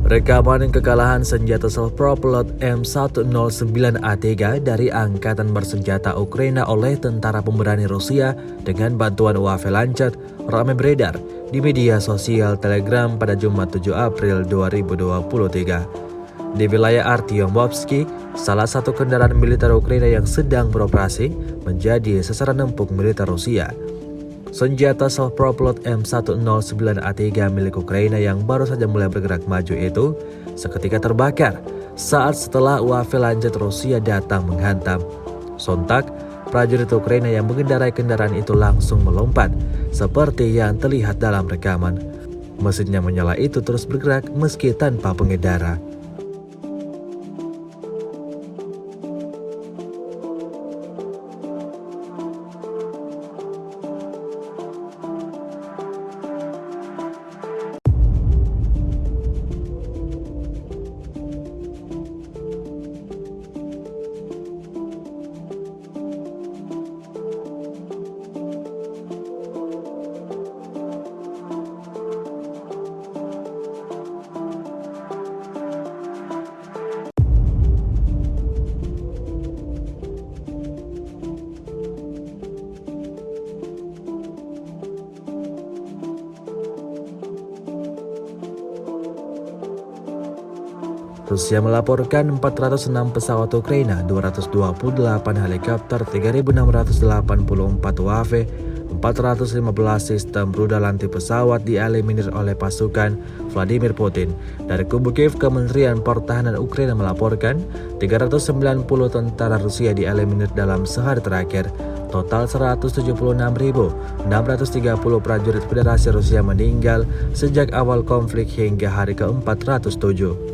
Rekaman kekalahan senjata self-propelled M109A3 dari Angkatan Bersenjata Ukraina oleh tentara pemberani Rusia dengan bantuan UAV Lancet ramai beredar di media sosial Telegram pada Jumat 7 April 2023. Di wilayah Artyomovsky, salah satu kendaraan militer Ukraina yang sedang beroperasi menjadi sasaran empuk militer Rusia. Senjata self-propelled M109A3 milik Ukraina yang baru saja mulai bergerak maju itu seketika terbakar setelah UAV Lancet Rusia datang menghantam. Sontak, prajurit Ukraina yang mengendarai kendaraan itu langsung melompat seperti yang terlihat dalam rekaman. Mesinnya menyala itu terus bergerak meski tanpa pengendara. Rusia melaporkan 406 pesawat Ukraina, 228 helikopter, 3.684 UAV, 415 sistem rudal anti pesawat dieliminir oleh pasukan Vladimir Putin. Dari kubu Kiev, Kementerian Pertahanan Ukraina melaporkan 390 tentara Rusia dieliminir dalam sehari terakhir. Total 176.630 prajurit Federasi Rusia meninggal sejak awal konflik hingga hari ke-407.